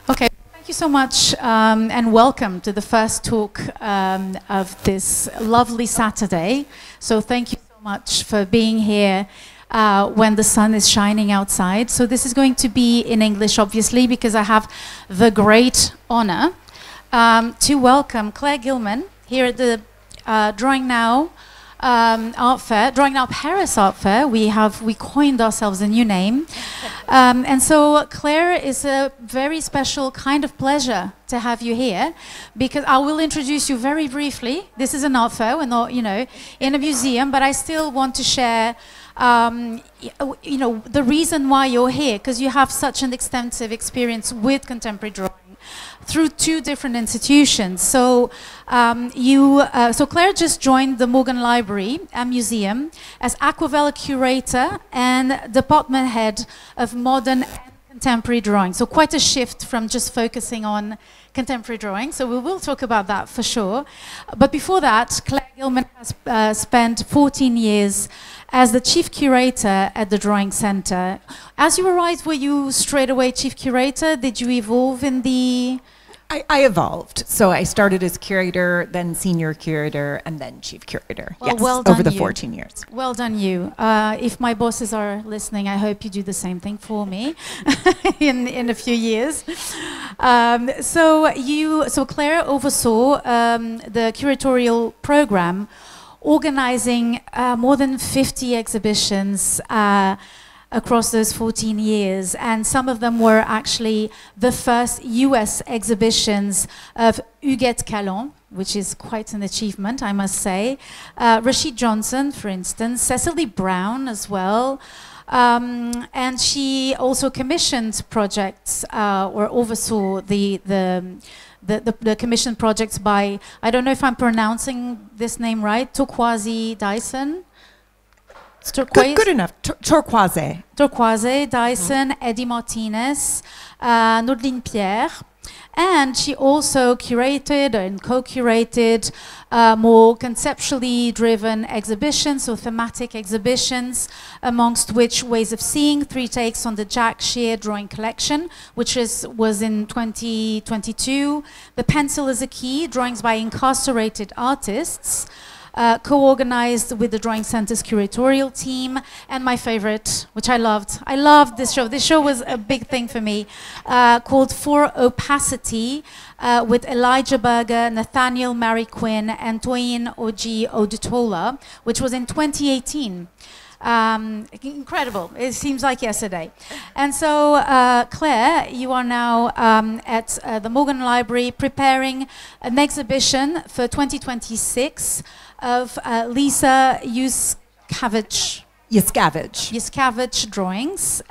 Okay, thank you so much and welcome to the first talk of this lovely Saturday. So thank you so much for being here when the sun is shining outside. So this is going to be in English, obviously, because I have the great honor to welcome Claire Gilman here at the Drawing Now Art Fair, Drawing Now Paris Art Fair. We coined ourselves a new name. And so Claire, is a very special kind of pleasure to have you here, because I will introduce you very briefly. This is an art fair, we're not, in a museum, but I still want to share, the reason why you're here, because you have such an extensive experience with contemporary drawing through two different institutions. So so Claire just joined the Morgan Library and Museum as Acquavella curator and department head of modern and contemporary drawing. So quite a shift from just focusing on contemporary drawing. So we will talk about that for sure. But before that, Claire Gilman has spent 14 years as the chief curator at the Drawing Center. As you arrived, were you straight away chief curator? Did you evolve in the... I evolved. So I started as curator, then senior curator, and then chief curator. Well, yes, well done over the you. 14 years. Well done you. If my bosses are listening, I hope you do the same thing for me in a few years. So Claire oversaw the curatorial program, organizing more than 50 exhibitions across those 14 years, and some of them were actually the first US exhibitions of Huguette Callan, which is quite an achievement, I must say. Rashid Johnson, for instance, Cecily Brown as well. And she also commissioned projects or oversaw the commissioned projects by, I don't know if I'm pronouncing this name right, Turquoise Dyson. Good enough. Turquoise Dyson, Eddie Martinez, Naudeline Pierre. And she also curated and co-curated more conceptually driven exhibitions, so thematic exhibitions, amongst which Ways of Seeing, 3 takes on the Jack Shear drawing collection, which was in 2022. The Pencil is a Key, drawings by incarcerated artists, co-organized with the Drawing Center's curatorial team, and my favorite, which I loved this show. This show was a big thing for me, called For Opacity, with Elijah Berger, Nathaniel Mary Quinn, and Toyin Oji Odutola, which was in 2018. Incredible. It seems like yesterday. And so, Claire, you are now at the Morgan Library preparing an exhibition for 2026 of Lisa Yuskavage drawings,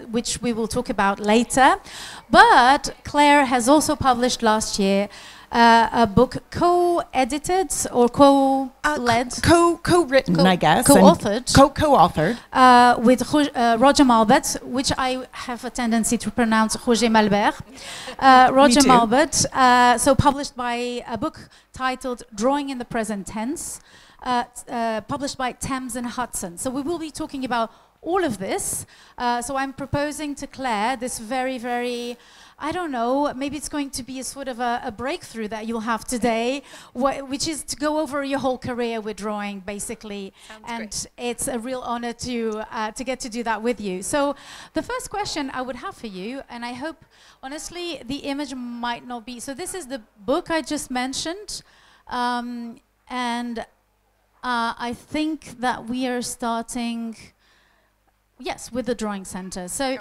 which we will talk about later. But Claire has also published last year a book co-edited or co-led? Co-written, I guess. Co-authored. Co-authored. With Roger Malbert, which I have a tendency to pronounce Roger Malbert. Roger Malbert, so published by a book titled Drawing in the Present Tense, published by Thames and Hudson. So we will be talking about all of this. So I'm proposing to Claire this very, very, I don't know, maybe it's going to be a sort of a breakthrough that you'll have today, which is to go over your whole career with drawing, basically. Sounds and great. It's a real honor to get to do that with you. So the first question I would have for you, and I hope, honestly, the image might not be, so this is the book I just mentioned, and I think that we are starting, yes, with the Drawing Center. So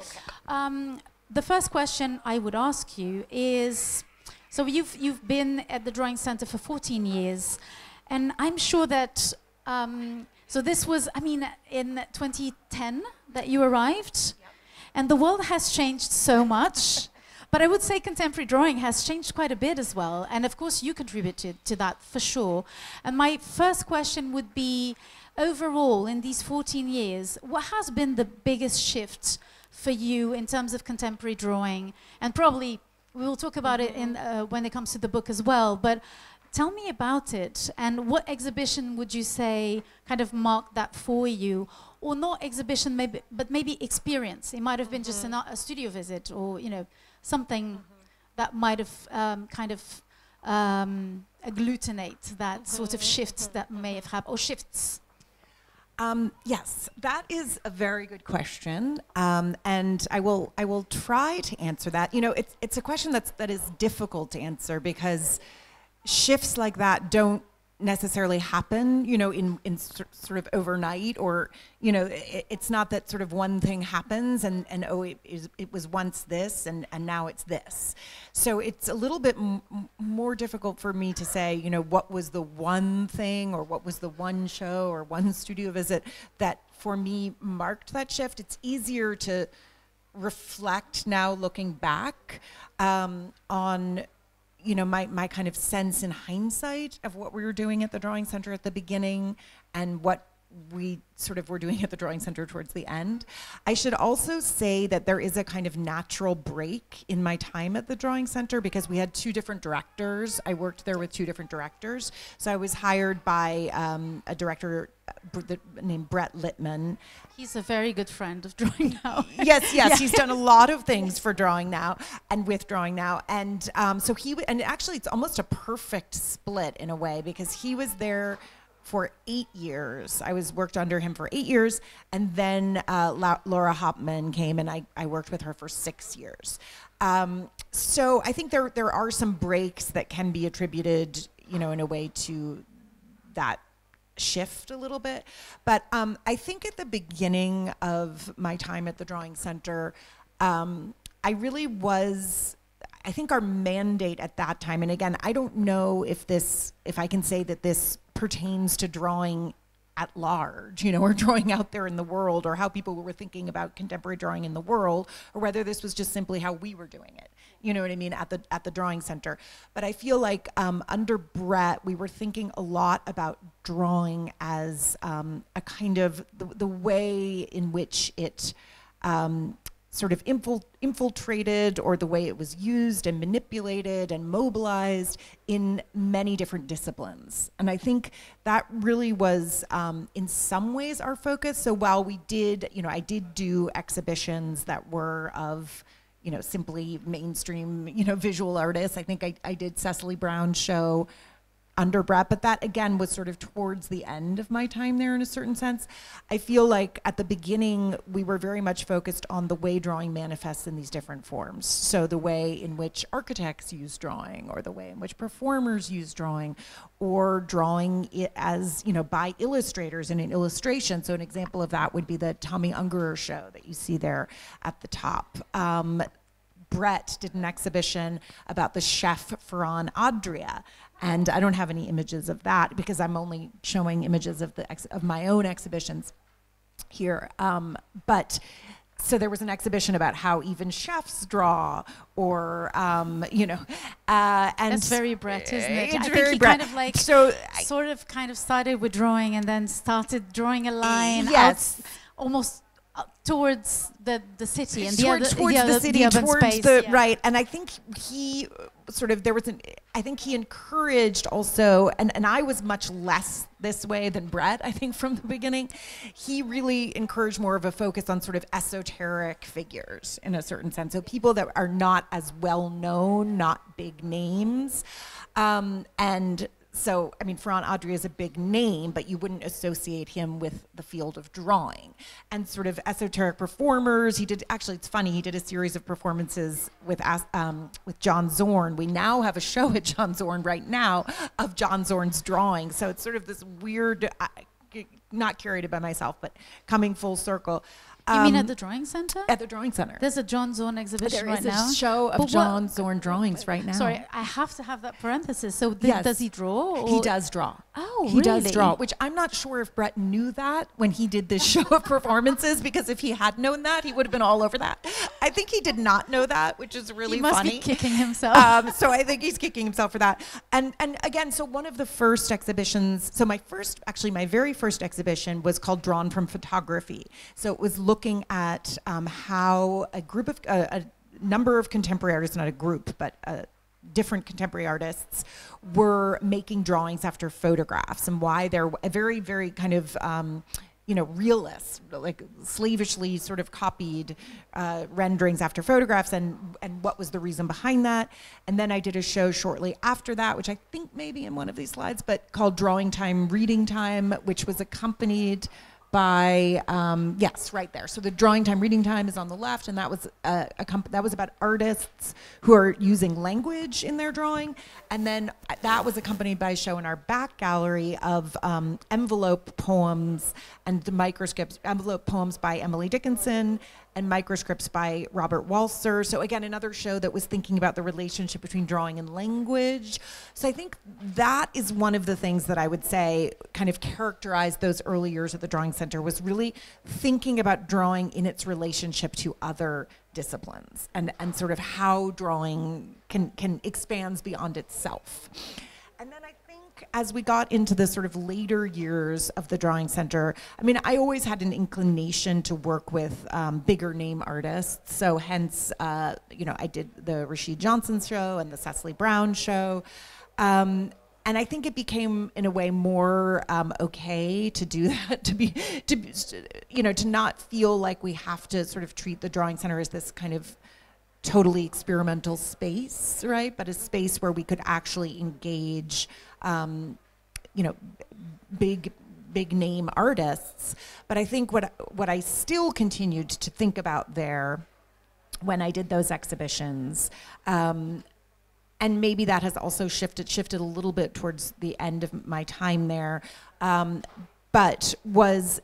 the first question I would ask you is, so you've been at the Drawing Center for 14 years, and I'm sure that, so this was, I mean, in 2010 that you arrived, and the world has changed so much. But I would say contemporary drawing has changed quite a bit as well. And of course, you contributed to that for sure. And my first question would be, overall, in these 14 years, what has been the biggest shift for you in terms of contemporary drawing? And probably we will talk about it when it comes to the book as well. But tell me about it. And what exhibition would you say kind of marked that for you? Or not exhibition, but maybe experience. It might have been just a studio visit, or something that might have kind of agglutinate that sort of shifts that may have happened, or shifts? Yes, that is a very good question, and I will try to answer that. You know, it's a question that is difficult to answer because shifts like that don't necessarily happen, you know, in sort of overnight, or, you know, it's not that sort of one thing happens and oh, it was once this and now it's this. So it's a little bit more difficult for me to say, you know, what was the one thing or what was the one show or one studio visit that for me marked that shift. It's easier to reflect now looking back on, you know, my kind of sense in hindsight of what we were doing at the Drawing Center at the beginning and what we sort of were doing at the Drawing Center towards the end. I should also say that there is a kind of natural break in my time at the Drawing Center because we had two different directors. I worked there with two different directors. So I was hired by a director named Brett Littman. He's a very good friend of Drawing Now. Yes, yeah. He's done a lot of things for Drawing Now and with Drawing Now. And so and actually it's almost a perfect split in a way because he was there for 8 years. I worked under him for 8 years, and then Laura Hopman came, and I worked with her for 6 years. So I think there are some breaks that can be attributed, you know, in a way to that shift a little bit. But I think at the beginning of my time at the Drawing Center, I really was, I think our mandate at that time, and again, I don't know if I can say that this pertains to drawing at large, you know, or drawing out there in the world, or how people were thinking about contemporary drawing in the world, or whether this was just simply how we were doing it, you know what I mean, at the Drawing Center. But I feel like under Brett, we were thinking a lot about drawing as a kind of the way in which it sort of infiltrated, or the way it was used and manipulated and mobilized in many different disciplines. And I think that really was, in some ways, our focus. So while we did, you know, I did do exhibitions that were of, you know, simply mainstream, you know, visual artists. I think I did Cecily Brown's show under Brett, but that again was sort of towards the end of my time there in a certain sense. I feel like at the beginning we were very much focused on the way drawing manifests in these different forms. So the way in which architects use drawing, or the way in which performers use drawing, or drawing it as, you know, by illustrators in an illustration. So an example of that would be the Tommy Ungerer show that you see there at the top. Brett did an exhibition about the cheffe Ferran Adria, and I don't have any images of that because I'm only showing images of my own exhibitions here. But so there was an exhibition about how even chefs draw, or you know, and that's very Brett, isn't it? It's I very think he Brett. kind of like kind of started with drawing and then started drawing a line out, almost towards the city and towards the city, urban towards space, the right. And I think he sort of I think he encouraged also, and I was much less this way than Brett, I think, from the beginning. He really encouraged more of a focus on sort of esoteric figures in a certain sense. So people that are not as well known, not big names. And so, I mean, Ferran Adria is a big name, but you wouldn't associate him with the field of drawing. And sort of esoteric performers, he did, actually it's funny, he did a series of performances with John Zorn. We now have a show at John Zorn right now of John Zorn's drawing. So it's sort of this weird, not curated by myself, but coming full circle. You mean at the Drawing Center? At the Drawing Center. There's a John Zorn exhibition right now. There is a show of John Zorn drawings right now. Sorry, I have to have that parenthesis. So does he draw? Or? He does draw. Oh, he does draw, which I'm not sure if Brett knew that when he did this show of performances, because if he had known that, he would have been all over that. I think he did not know that, which is really funny. He must be kicking himself. So I think he's kicking himself for that. And again, so one of the first exhibitions, so my very first exhibition was called Drawn from Photography. So it was looking at how a number of contemporary artists, not a group, but different contemporary artists were making drawings after photographs, and why they're a very, very kind of realist, like slavishly sort of copied renderings after photographs, and what was the reason behind that. And then I did a show shortly after that, which I think maybe in one of these slides, but called Drawing Time, Reading Time, which was accompanied by, yes, right there. So the Drawing Time, Reading Time is on the left, and that was that was about artists who are using language in their drawing. And then that was accompanied by a show in our back gallery of envelope poems and the microscripts, envelope poems by Emily Dickinson and microscripts by Robert Walser. So again, another show that was thinking about the relationship between drawing and language. So I think that is one of the things that I would say kind of characterized those early years at the Drawing Center, was really thinking about drawing in its relationship to other disciplines, and sort of how drawing can expands beyond itself. And then I think as we got into the sort of later years of the Drawing Center, I mean, I always had an inclination to work with bigger name artists. So hence, I did the Rashid Johnson show and the Cecily Brown show. And I think it became, in a way, more okay to do that, to not feel like we have to sort of treat the Drawing Center as this kind of totally experimental space, right? But a space where we could actually engage, big name artists. But I think what I still continued to think about there when I did those exhibitions, and maybe that has also shifted a little bit towards the end of my time there, but was,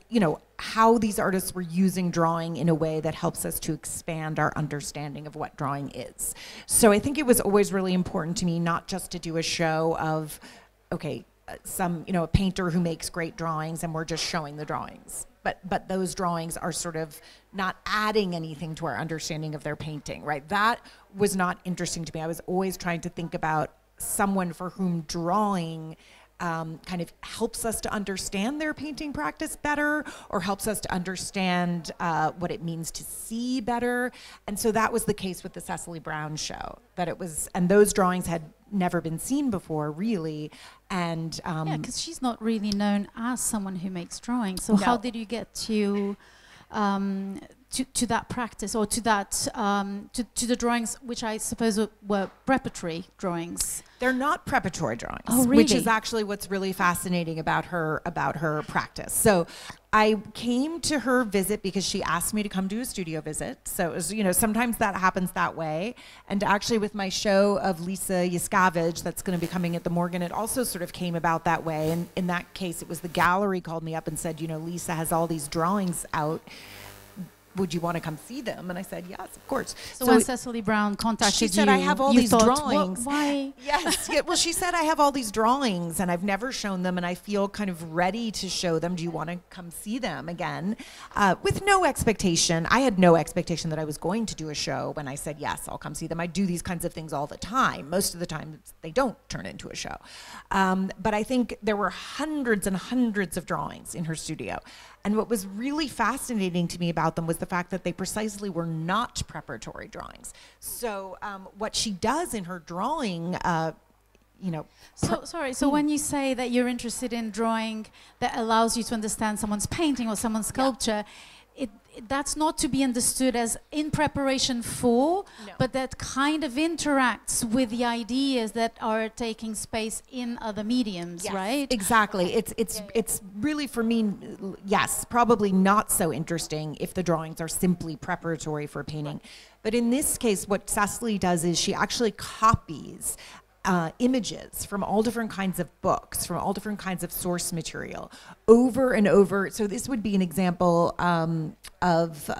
how these artists were using drawing in a way that helps us to expand our understanding of what drawing is. So I think it was always really important to me not just to do a show of, okay, a painter who makes great drawings and we're just showing the drawings. But those drawings are sort of not adding anything to our understanding of their painting, right? That was not interesting to me. I was always trying to think about someone for whom drawing kind of helps us to understand their painting practice better, or helps us to understand what it means to see better. And so that was the case with the Cecily Brown show, that it was, and those drawings had never been seen before, really. And yeah, because she's not really known as someone who makes drawings. So No. how did you get to that practice, or to that to the drawings, which I suppose were preparatory drawings? They're not preparatory drawings, Oh, which really? is actually what's really fascinating about her practice. So I came to her visit because she asked me to come do a studio visit. So it was, sometimes that happens that way. And actually with my show of Lisa Yaskavage that's going to be coming at the Morgan, it also sort of came about that way. And in that case, it was the gallery called me up and said, Lisa has all these drawings out. Would you want to come see them? And I said, yes, of course. So when Cecily Brown contacted you, she said, I have all you these thought, drawings. Why? Yes. Yeah, well, she said, I have all these drawings and I've never shown them and I feel kind of ready to show them. Do you want to come see them again? With no expectation. I had no expectation that I was going to do a show when I said, yes, I'll come see them. I do these kinds of things all the time. Most of the time, they don't turn into a show. But I think there were hundreds and hundreds of drawings in her studio. And what was really fascinating to me about them was the fact that they precisely were not preparatory drawings. So what she does in her drawing, So when you say that you're interested in drawing that allows you to understand someone's painting or someone's sculpture, that's not to be understood as in preparation for, but that kind of interacts with the ideas that are taking space in other mediums, Yes, right? Exactly. It's really, for me, yes, probably not so interesting if the drawings are simply preparatory for painting. But in this case, what Cecily does is she actually copies images from all different kinds of books, from all different kinds of source material, over and over. So this would be an example of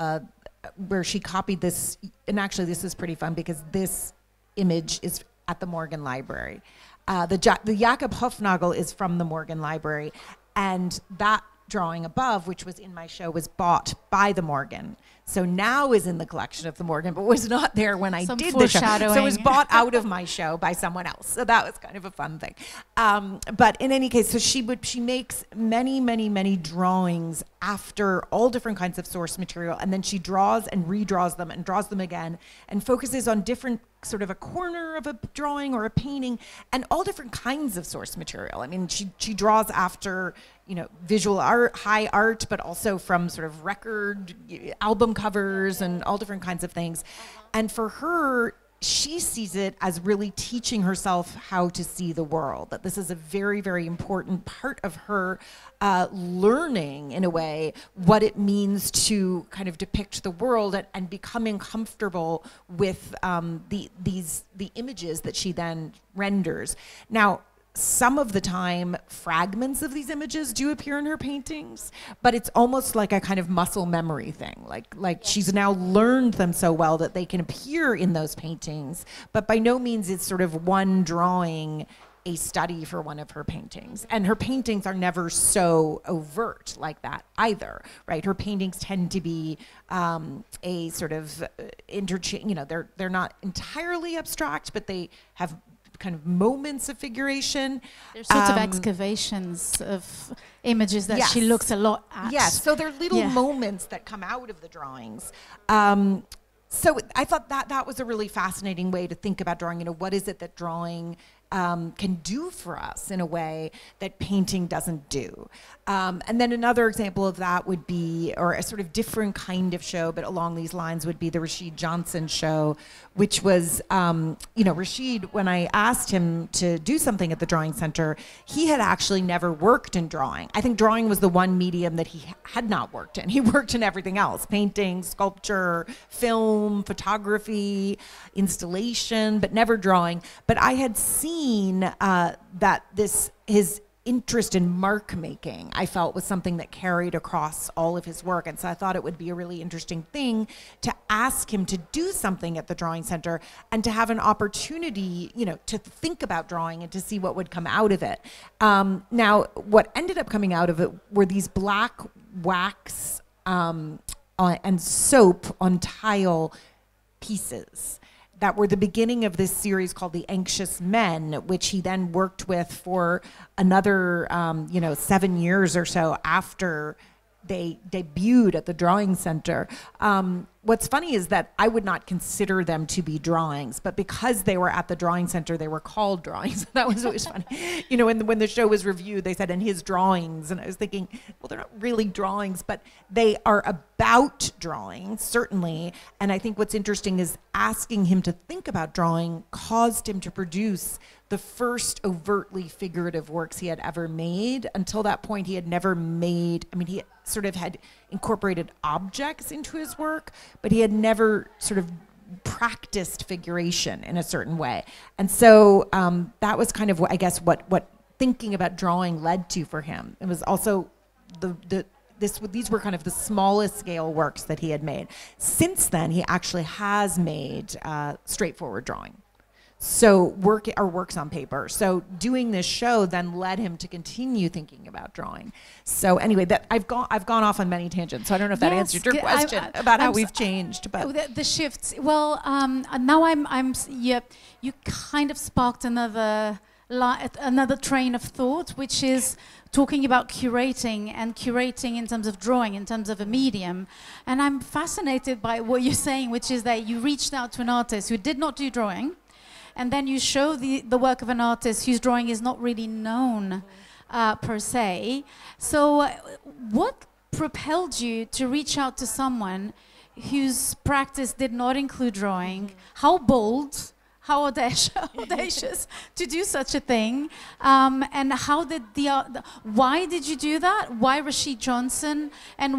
where she copied this, and actually this is pretty fun because this image is at the Morgan Library. The Jakob Hofnagel is from the Morgan Library, and that drawing above, which was in my show, was bought by the Morgan. So now is in the collection of the Morgan, but was not there when I did the show. So it was bought out of my show by someone else. So that was kind of a fun thing. But in any case, so she makes many, many, many drawings after all different kinds of source material, and then she draws and redraws them and draws them again and focuses on different sort of a corner of a drawing or a painting, and all different kinds of source material. I mean, she draws after, you know, visual art, high art, but also from sort of record album covers and all different kinds of things. And for her, she sees it as really teaching herself how to see the world, that this is a very, very important part of her learning, in a way, what it means to kind of depict the world, and becoming comfortable with the images that she then renders. Now, some of the time, fragments of these images do appear in her paintings, but it's almost like a kind of muscle memory thing. Like she's now learned them so well that they can appear in those paintings, but by no means is sort of one drawing a study for one of her paintings. And her paintings are never so overt like that either, right? Her paintings tend to be a sort of interchange, you know, they're not entirely abstract, but they have kind of moments of figuration. There's sorts of excavations of images that she looks a lot at. Yes, so they're little moments that come out of the drawings. So I thought that was a really fascinating way to think about drawing. You know, what is it that drawing can do for us in a way that painting doesn't do? And then another example of that would be, or a sort of different kind of show, but along these lines, would be the Rashid Johnson show, which was, you know, Rashid, when I asked him to do something at the Drawing Center, he had actually never worked in drawing. I think drawing was the one medium that he had not worked in. He worked in everything else: painting, sculpture, film, photography, installation, but never drawing. But I had seen that his interest in mark making, I felt, was something that carried across all of his work. And so I thought it would be a really interesting thing to ask him to do something at the Drawing Center, and to have an opportunity, you know, to think about drawing and to see what would come out of it. Now, what ended up coming out of it were these black wax and soap on tile pieces that were the beginning of this series called The Anxious Men, which he then worked with for another, 7 years or so after they debuted at the Drawing Center. What's funny is that I would not consider them to be drawings, but because they were at the Drawing Center, they were called drawings. That was always funny. You know, when the show was reviewed, they said, "and his drawings," and I was thinking, well, they're not really drawings, but they are about drawing, certainly. And I think what's interesting is asking him to think about drawing caused him to produce the first overtly figurative works he had ever made. Until that point, he had never made, I mean, he sort of had incorporated objects into his work, but he had never sort of practiced figuration in a certain way. And so that was kind of, I guess, what thinking about drawing led to for him. It was also these were kind of the smallest scale works that he had made. Since then, he actually has made straightforward drawing. So works on paper. So doing this show then led him to continue thinking about drawing. So anyway, that I've gone off on many tangents. So I don't know if that answered your question about how we've changed. But the shifts. Well, now you kind of sparked another train of thought, which is talking about curating in terms of drawing, in terms of a medium. And I'm fascinated by what you're saying, which is that you reached out to an artist who did not do drawing, and then you show the work of an artist whose drawing is not really known per se. So what propelled you to reach out to someone whose practice did not include drawing? How bold, how audacious to do such a thing? And how did why did you do that? Why Rashid Johnson? And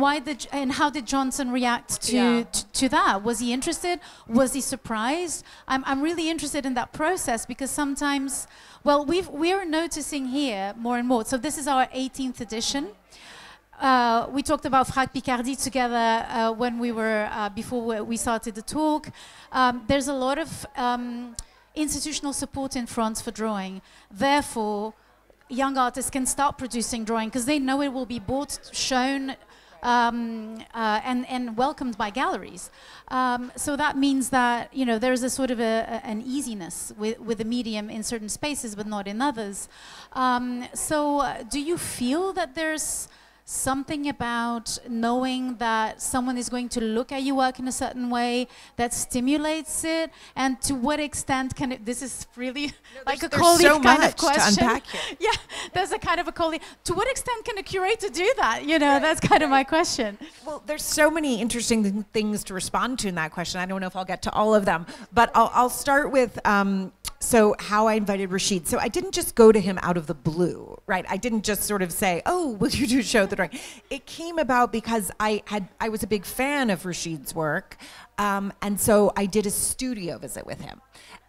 how did Johnson react to that? Was he interested? Was he surprised? I'm really interested in that process, because sometimes, well, we're noticing here more and more. So this is our 18th edition. We talked about Frac Picardie together when we were, before we started the talk. There's a lot of institutional support in France for drawing. Therefore, young artists can start producing drawing because they know it will be bought, shown, and welcomed by galleries. So that means that, you know, there's a sort of an easiness with the medium in certain spaces, but not in others. So do you feel that there's something about knowing that someone is going to look at your work in a certain way that stimulates it? And to what extent can it, this is really like a colleague so kind of much to question. unpack here. Yeah, there's a kind of a colleague. To what extent can a curator do that? You know, that's kind of my question. Well, there's so many interesting things to respond to in that question. I don't know if I'll get to all of them, but I'll start with so how I invited Rashid. So I didn't just go to him out of the blue, right? I didn't just sort of say, oh, will you do show the drawing? It came about because I was a big fan of Rashid's work, and so I did a studio visit with him.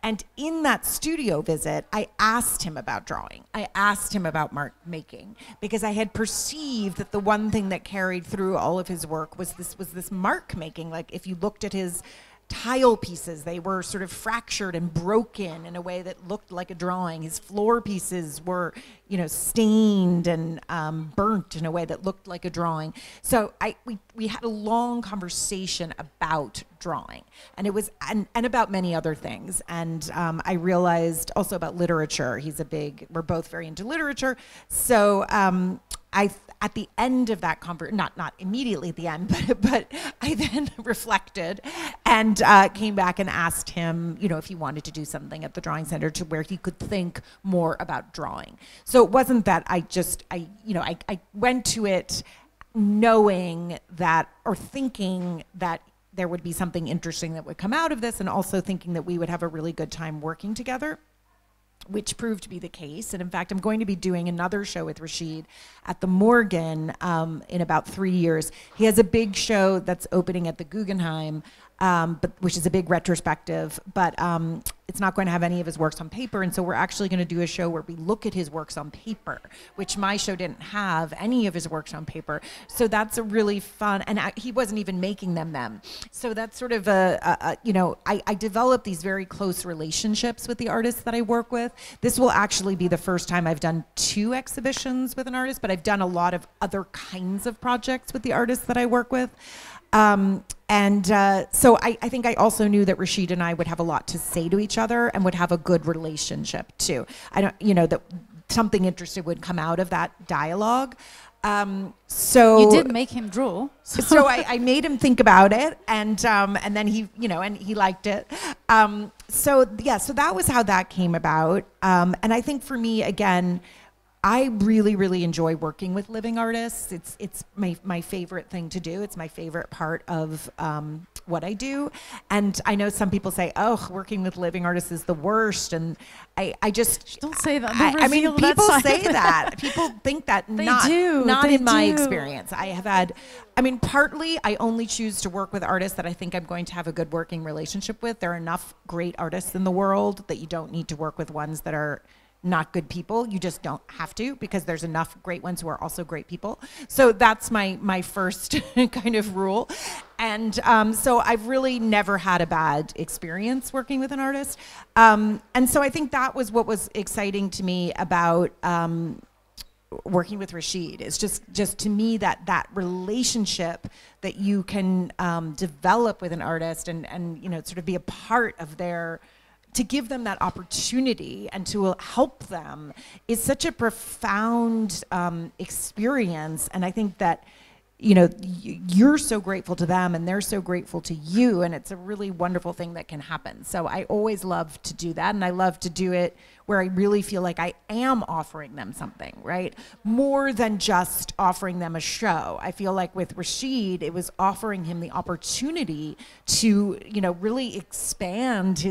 And in that studio visit, I asked him about drawing. I asked him about mark making, because I had perceived that the one thing that carried through all of his work was this mark making. Like, if you looked at his tile pieces, they were sort of fractured and broken in a way that looked like a drawing. His floor pieces were, you know, stained and burnt in a way that looked like a drawing. So we had a long conversation about drawing, and it was and about many other things. And I realized also about literature. We're both very into literature. So at the end of that conversation, not immediately at the end, but I then reflected and came back and asked him, you know, if he wanted to do something at the Drawing Center to where he could think more about drawing. So it wasn't that I went to it knowing that, or thinking that there would be something interesting that would come out of this, and also thinking that we would have a really good time working together, which proved to be the case. And in fact, I'm going to be doing another show with Rashid at the Morgan in about 3 years. He has a big show that's opening at the Guggenheim, which is a big retrospective, but it's not going to have any of his works on paper. And so we're actually going to do a show where we look at his works on paper, which my show didn't have any of his works on paper. So that's a really fun, and he wasn't even making them then. So that's sort of I develop these very close relationships with the artists that I work with. This will actually be the first time I've done 2 exhibitions with an artist, but I've done a lot of other kinds of projects with the artists that I work with. So I think I also knew that Rashid and I would have a lot to say to each other and would have a good relationship too. That something interesting would come out of that dialogue. So you did make him draw. So I made him think about it, and then he liked it. So that was how that came about. And I think for me, again, I really, really enjoy working with living artists. It's my favorite thing to do. It's my favorite part of what I do. And I know some people say, oh, working with living artists is the worst. And I just... Don't say that. I mean, people say that. People think that. They not do. Not They in my do. experience. Partly I only choose to work with artists that I think I'm going to have a good working relationship with. There are enough great artists in the world that you don't need to work with ones that are not good people. You just don't have to, because there's enough great ones who are also great people. So that's my first kind of rule. And so I've really never had a bad experience working with an artist. And so I think that was what was exciting to me about working with Rashid. It's just to me that relationship that you can develop with an artist and sort of be a part of their, to give them that opportunity and to help them is such a profound experience. And I think that, you're so grateful to them and they're so grateful to you, and it's a really wonderful thing that can happen. So I always love to do that, and I love to do it where I really feel like I am offering them something, right? More than just offering them a show. I feel like with Rashid, it was offering him the opportunity to, really expand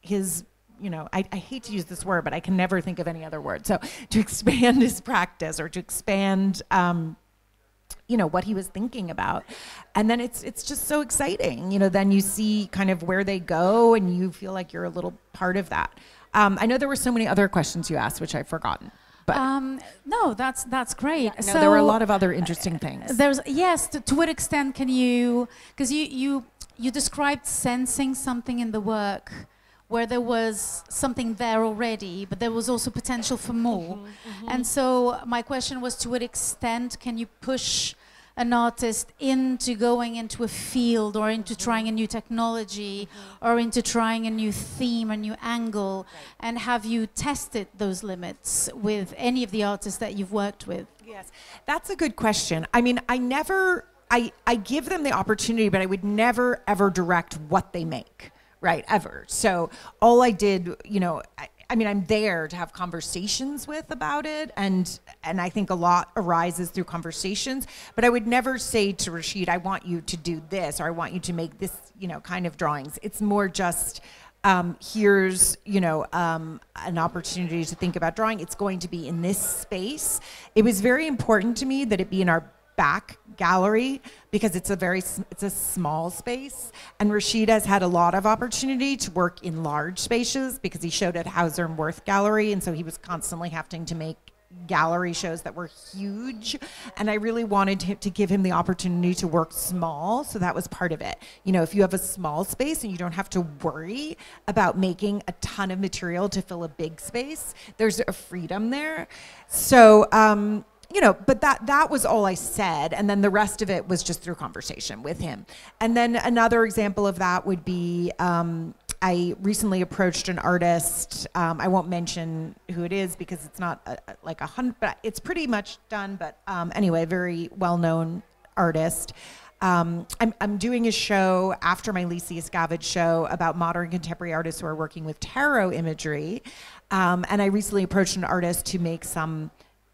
I hate to use this word, but I can never think of any other word. So to expand his practice, or to expand, what he was thinking about. And then it's just so exciting. Then you see kind of where they go, and you feel like you're a little part of that. I know there were so many other questions you asked, which I've forgotten. But no, that's great. No, there were a lot of other interesting things. To what extent can you, because you described sensing something in the work where there was something there already, but there was also potential for more. And so my question was, to what extent can you push an artist into going into a field or into trying a new technology or into trying a new theme, a new angle? And have you tested those limits with any of the artists that you've worked with? Yes, that's a good question. I mean, I give them the opportunity, but I would never, ever direct what they make, right, ever. So all I did, you know, I mean, I'm there to have conversations with about it, and I think a lot arises through conversations, but I would never say to Rashid, I want you to do this, or I want you to make this, you know, kind of drawings. It's more just, here's, you know, an opportunity to think about drawing. It's going to be in this space. It was very important to me that it be in our back gallery because it's a small space, and Rashid has had a lot of opportunity to work in large spaces because he showed at Hauser and Wirth Gallery, and so he was constantly having to make gallery shows that were huge, and I really wanted to give him the opportunity to work small, so that was part of it. You know, if you have a small space and you don't have to worry about making a ton of material to fill a big space, there's a freedom there. So you know, but that was all I said, and then the rest of it was just through conversation with him. And then another example of that would be I recently approached an artist. I won't mention who it is because it's not like 100, but it's pretty much done. But anyway, very well-known artist. I'm doing a show after my Lisi Escavage show about modern contemporary artists who are working with tarot imagery, and I recently approached an artist to make some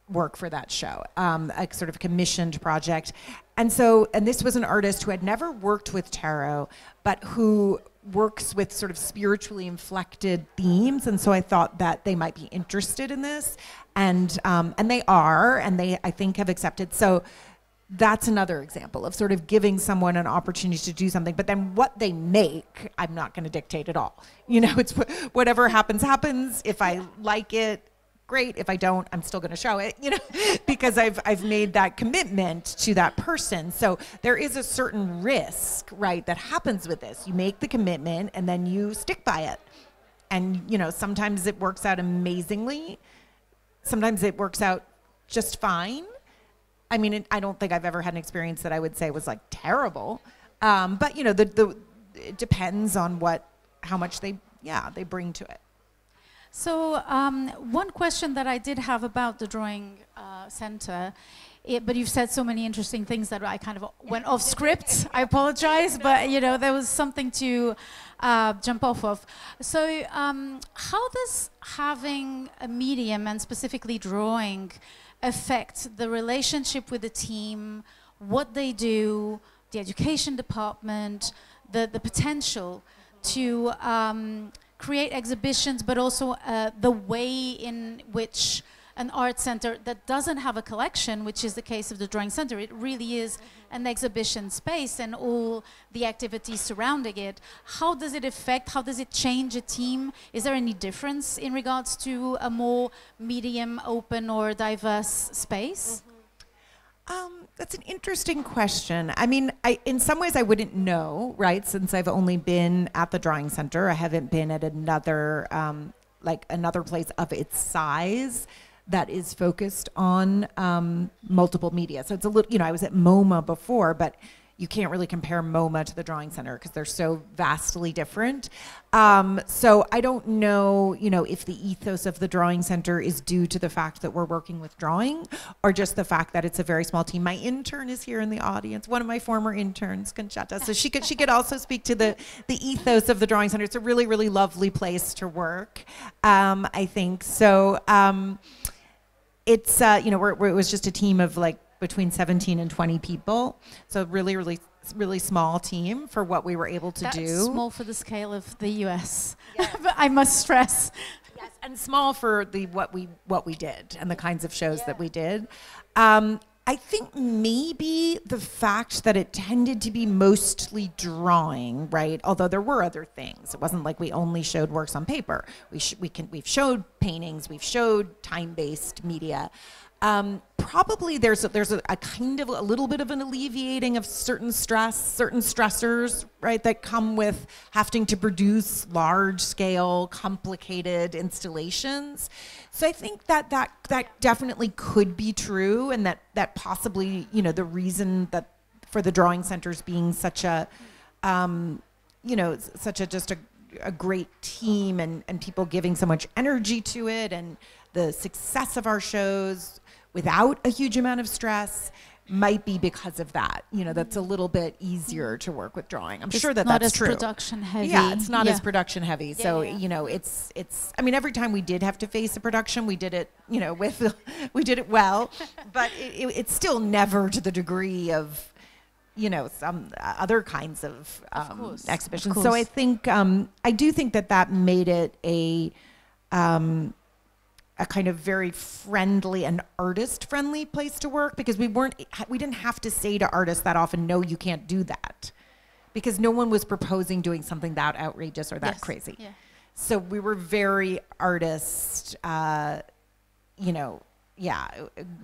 work for that show, a sort of commissioned project. And this was an artist who had never worked with tarot, but who works with sort of spiritually inflected themes. And so I thought that they might be interested in this. And they are, and they, I think, have accepted. So that's another example of sort of giving someone an opportunity to do something, but then what they make, I'm not going to dictate at all. You know, it's whatever happens, happens. If I like it, great. If I don't, I'm still going to show it, you know, because I've made that commitment to that person. So there is a certain risk, right, that happens with this. You make the commitment and then you stick by it. And, you know, sometimes it works out amazingly. Sometimes it works out just fine. I mean, I don't think I've ever had an experience that I would say was like terrible. But, you know, it depends on how much they bring to it. So one question that I did have about the drawing center, but you've said so many interesting things that I kind of went off script. I apologize, but you know, there was something to jump off of. So how does having a medium, and specifically drawing, affect the relationship with the team, what they do, the education department, the potential to create exhibitions, but also the way in which an art center that doesn't have a collection, which is the case of the drawing center, it really is an exhibition space and all the activities surrounding it. How does it affect, how does it change a team? Is there any difference in regards to a more medium, open or diverse space? That's an interesting question. I mean, in some ways I wouldn't know, right? Since I've only been at the drawing center, I haven't been at another place of its size that is focused on multiple media. So it's a little, you know, I was at MoMA before, but you can't really compare MoMA to the drawing center because they're so vastly different. So I don't know, you know, if the ethos of the drawing center is due to the fact that we're working with drawing or just the fact that it's a very small team. My intern is here in the audience, one of my former interns, Conchata. So she could also speak to the ethos of the drawing center. It's a really, really lovely place to work, I think. So it's, you know, it was just a team of like between 17 and 20 people. So really, really, really small team for what we were able to do. That's small for the scale of the US, yes. But I must stress. Yes, and small for what we did and the kinds of shows that we did. I think maybe the fact that it tended to be mostly drawing, right? Although there were other things. It wasn't like we only showed works on paper. We've showed paintings, we've showed time-based media. probably there's a kind of a little bit of an alleviating of certain stressors, right, that come with having to produce large scale, complicated installations. So I think that definitely could be true, and that possibly, you know, the reason that for the drawing centers being such a, you know, just a great team and people giving so much energy to it, and the success of our shows without a huge amount of stress might be because of that. You know, that's a little bit easier to work with drawing. I'm sure that's true. Not as production heavy. Yeah, it's not as production heavy. So, you know, it's, I mean, every time we did have to face a production, we did it, you know, we did it well, but it's still never to the degree of, you know, some other kinds of exhibitions. Of so I think, I do think that made it a kind of very friendly and artist-friendly place to work, because we didn't have to say to artists that often, no, you can't do that, because no one was proposing doing something that outrageous or that crazy. Yeah. So we were very artist, you know,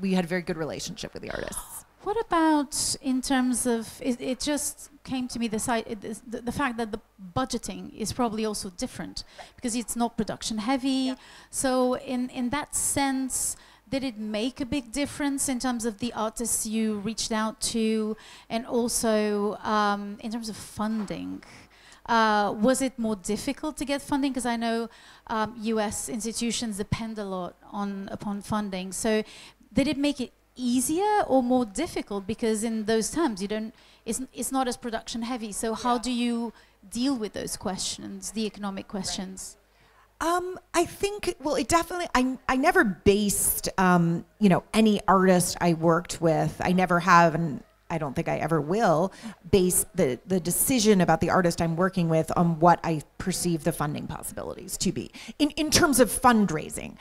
we had a very good relationship with the artists. What about in terms of, it just came to me, the fact that the budgeting is probably also different, because it's not production heavy. Yeah. So in that sense, did it make a big difference in terms of the artists you reached out to, and also in terms of funding? Was it more difficult to get funding? Because I know US institutions depend a lot upon funding. So did it make it easier or more difficult, because in those terms it's not as production heavy? So how do you deal with those questions, the economic questions? I think, well, it definitely, I never based you know, any artist I worked with, I never have, and I don't think I ever will, base the decision about the artist I'm working with on what I perceive the funding possibilities to be. In terms of fundraising,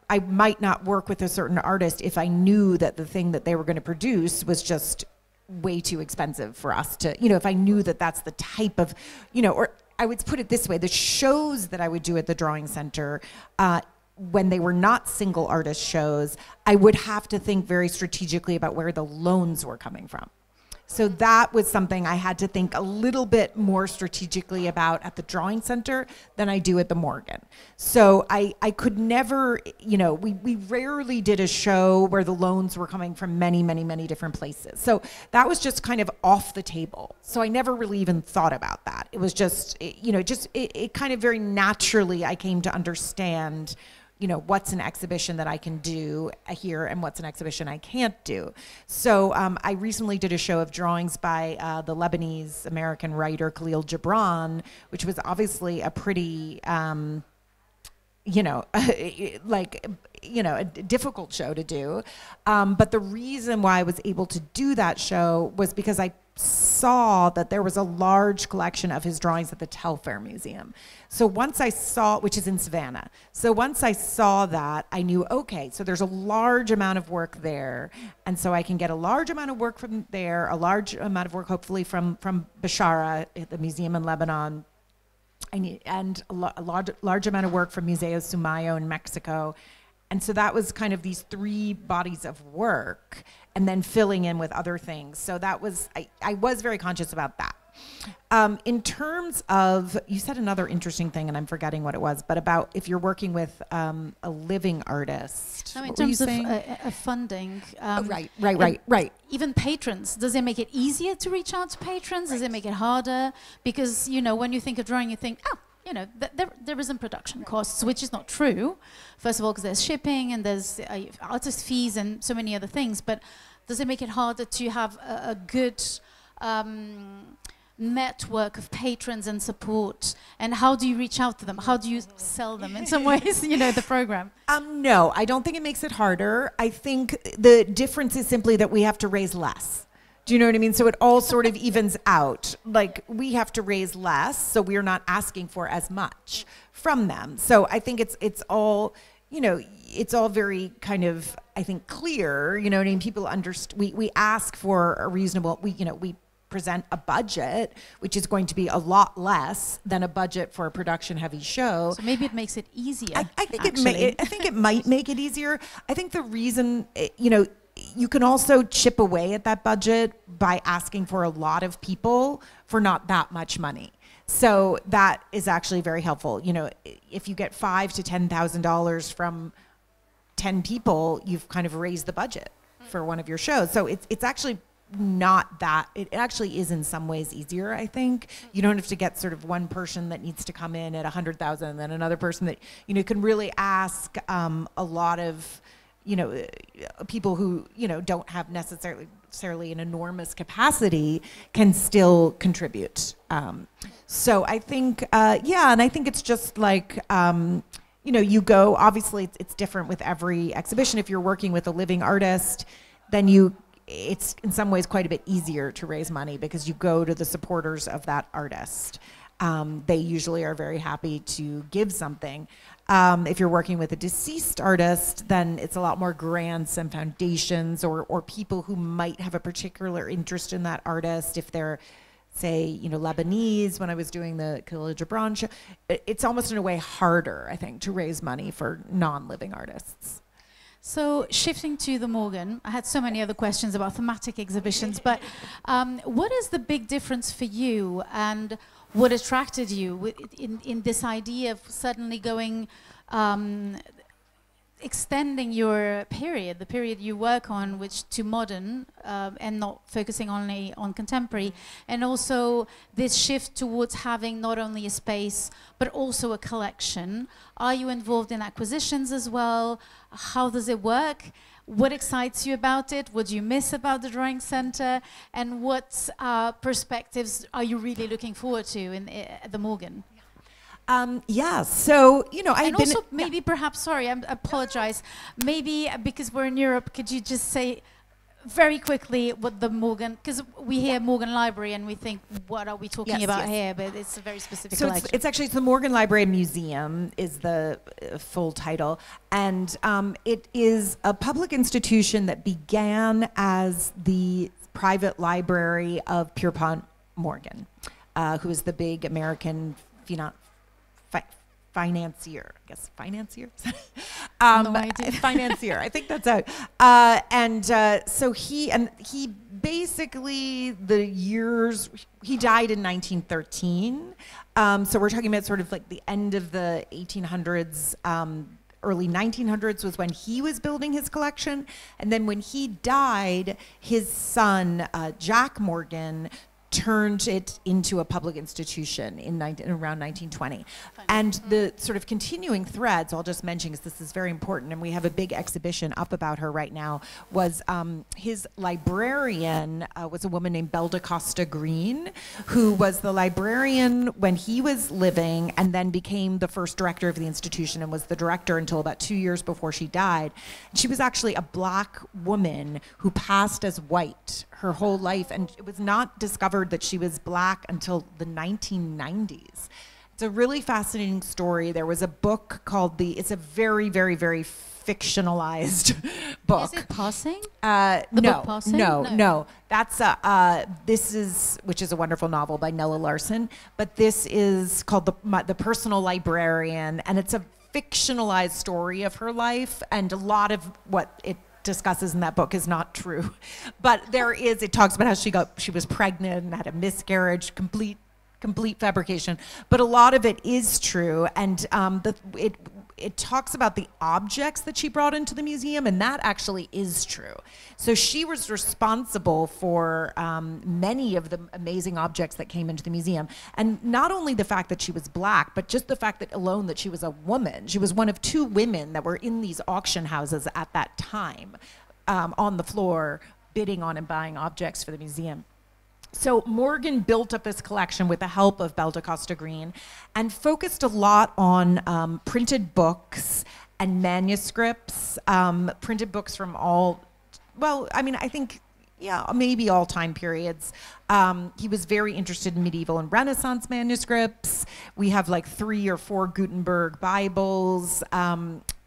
I might not work with a certain artist if I knew that the thing that they were going to produce was just way too expensive for us to, you know, if I knew that that's the type of, you know, or I would put it this way, the shows that I would do at the Drawing Center, when they were not single artist shows, I would have to think very strategically about where the loans were coming from. So that was something I had to think a little bit more strategically about at the Drawing Center than I do at the Morgan. So I could never, you know, we rarely did a show where the loans were coming from many, many, many different places. So that was just kind of off the table. So I never really even thought about that. It was just, you know, it kind of very naturally I came to understand, you know, what's an exhibition that I can do here and what's an exhibition I can't do. So I recently did a show of drawings by the Lebanese American writer Khalil Gibran, which was obviously a pretty, you know, like, you know, a difficult show to do. But the reason why I was able to do that show was because I saw that there was a large collection of his drawings at the Telfair Museum. So once I saw, which is in Savannah, so once I saw that, I knew, okay, so there's a large amount of work there, and so I can get a large amount of work from there, a large amount of work hopefully from Bishara at the museum in Lebanon, and a large amount of work from Museo Sumayo in Mexico. And so that was kind of these three bodies of work, and then filling in with other things. So that was, I was very conscious about that. In terms of, you said another interesting thing, and I'm forgetting what it was, but about if you're working with a living artist. No, in terms of funding. Right. Even patrons, does it make it easier to reach out to patrons? Does it make it harder? Because, you know, when you think of drawing, you think, oh, you know, there isn't production costs, which is not true. First of all, because there's shipping and there's artist fees and so many other things. But does it make it harder to have a good network of patrons and support? And how do you reach out to them? How do you sell them in some ways, you know, the program? No, I don't think it makes it harder. I think the difference is simply that we have to raise less. Do you know what I mean? So it all sort of evens out. Like, we have to raise less, so we're not asking for as much from them. So I think it's all, you know, it's all very kind of, I think, clear. You know what I mean? People understand. We ask for a reasonable. We present a budget, which is going to be a lot less than a budget for a production-heavy show. So maybe it makes it easier. I think it might make it easier. I think the reason, you can also chip away at that budget by asking for a lot of people for not that much money. So that is actually very helpful. If you get $5,000 to $10,000 from 10 people, you've kind of raised the budget for one of your shows. So it's actually not that, it actually is in some ways easier, I think. You don't have to get sort of one person that needs to come in at 100,000 and then another person that, can really ask a lot of, people who, don't have necessarily an enormous capacity can still contribute. So I think, and I think it's just like, you go, obviously it's different with every exhibition. If you're working with a living artist, then it's in some ways quite a bit easier to raise money because you go to the supporters of that artist. They usually are very happy to give something. If you're working with a deceased artist, then it's a lot more grants and foundations or people who might have a particular interest in that artist. If they're, say, Lebanese, when I was doing the Khalil Gibran show, it's almost in a way harder, I think, to raise money for non-living artists. So shifting to the Morgan, I had so many other questions about thematic exhibitions, but what is the big difference for you and what attracted you in this idea of suddenly going, extending your period, the period you work on, which to modern and not focusing only on contemporary, and also this shift towards having not only a space but also a collection? Are you involved in acquisitions as well? How does it work? What excites you about it? What do you miss about the Drawing Center? And what perspectives are you really looking forward to at the Morgan? So, and also maybe perhaps, sorry, I apologize. Maybe because we're in Europe, could you just say very quickly what the Morgan, because we hear Morgan Library and we think, what are we talking about here? But it's a very specific collection. It's actually the Morgan Library and Museum is the full title. And it is a public institution that began as the private library of Pierpont Morgan, who is the big American financier, I guess, financier? No idea. Financier, I think that's out. So he basically, he died in 1913. So we're talking about sort of like the end of the 1800s, early 1900s was when he was building his collection. And then when he died, his son, Jack Morgan, turned it into a public institution in around 1920. And the sort of continuing threads, I'll just mention because this is very important, and we have a big exhibition up about her right now, was his librarian was a woman named Belda Costa Green, who was the librarian when he was living and then became the first director of the institution and was the director until about 2 years before she died. She was actually a black woman who passed as white her whole life, and it was not discovered that she was black until the 1990s. It's a really fascinating story. There was a book called it's a very, very, very fictionalized book. Is it Passing? No, book Passing? No. That's which is a wonderful novel by Nella Larson, but this is called The Personal Librarian, and it's a fictionalized story of her life, and a lot of what it discusses in that book is not true, but it talks about how she was pregnant and had a miscarriage, complete fabrication, but a lot of it is true, and it talks about the objects that she brought into the museum, and that actually is true. So she was responsible for many of the amazing objects that came into the museum. And not only the fact that she was black, but just the fact that she was a woman. She was one of 2 women that were in these auction houses at that time, on the floor, bidding on and buying objects for the museum. So Morgan built up this collection with the help of Belda Costa Green and focused a lot on printed books and manuscripts, printed books from I think, maybe all time periods. He was very interested in medieval and Renaissance manuscripts. We have like 3 or 4 Gutenberg Bibles.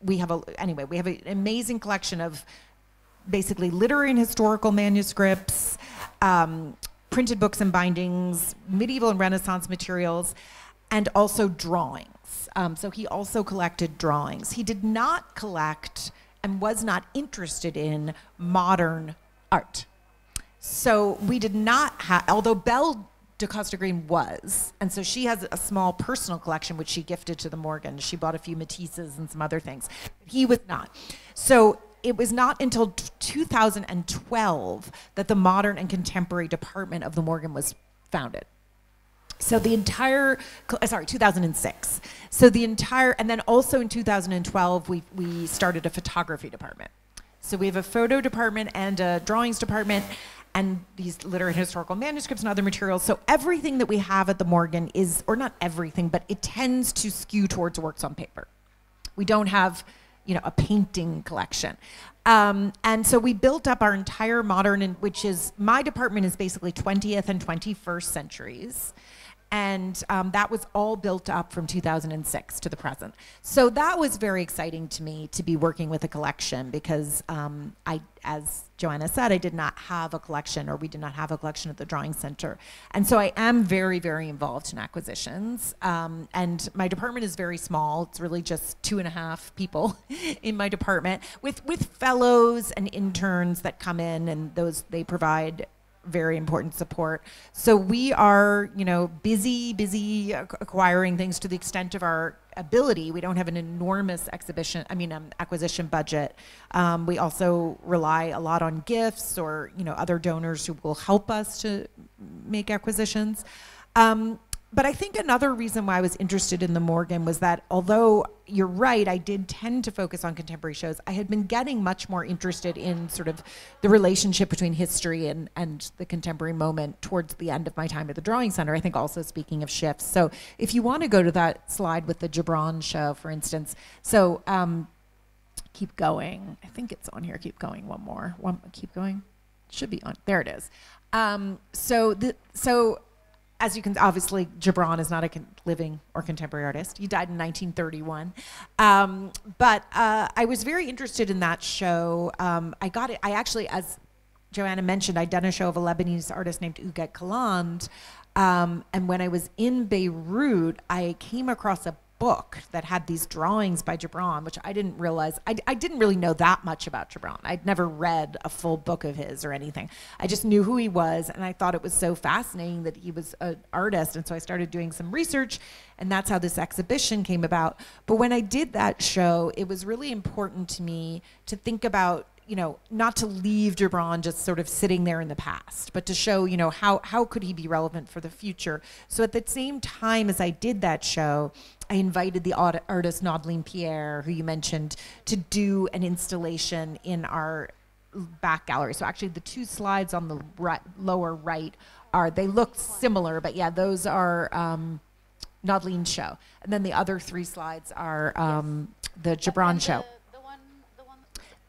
We have an amazing collection of basically literary and historical manuscripts, printed books and bindings, medieval and Renaissance materials, and also drawings. So he also collected drawings. He did not collect and was not interested in modern art. So we did not have, although Belle de Costa Green was, and so she has a small personal collection which she gifted to the Morgan. She bought a few Matisses and some other things. He was not. So it was not until 2012 that the modern and contemporary department of the Morgan was founded. So the entire, 2006. So the entire, and then also in 2012, we started a photography department. So we have a photo department and a drawings department, and these literary and historical manuscripts and other materials. So everything that we have at the Morgan is, or not everything, but it tends to skew towards works on paper. We don't have, a painting collection. And so we built up our entire modern, which is, my department is basically 20th and 21st centuries. And that was all built up from 2006 to the present. So that was very exciting to me to be working with a collection because as Joanna said, I did not have a collection, or we did not have a collection at the Drawing Center. And so I am very, very involved in acquisitions. And my department is very small. It's really just 2.5 people in my department with fellows and interns that come in, and they provide very important support. So we are, busy acquiring things to the extent of our ability. We don't have an enormous acquisition budget. We also rely a lot on gifts or, other donors who will help us to make acquisitions. But I think another reason why I was interested in the Morgan was that although you're right, I did tend to focus on contemporary shows, I had been getting much more interested in sort of the relationship between history and the contemporary moment towards the end of my time at the Drawing Center. I think also speaking of shifts. So if you want to go to that slide with the Gilman show, for instance. So keep going. I think it's on here. Keep going. One more. Keep going. Should be on. There it is. So as you can, obviously, Gilman is not a living or contemporary artist. He died in 1931. But I was very interested in that show. I actually, as Joanna mentioned, I'd done a show of a Lebanese artist named Uget Kaland. And when I was in Beirut, I came across a book that had these drawings by Gilman, which I didn't realize. I didn't really know that much about Gilman. I'd never read a full book of his or anything. I just knew who he was, and I thought it was so fascinating that he was an artist, and so I started doing some research, and that's how this exhibition came about. But when I did that show, it was really important to me to think about, not to leave Gilman just sort of sitting there in the past, but to show, how could he be relevant for the future. So at the same time as I did that show, I invited the artist Naudeline Pierre, who you mentioned, to do an installation in our back gallery. So actually the 2 slides on the lower right they look similar, but yeah, those are Naudeline's show. And then the other 3 slides are the Gilman show.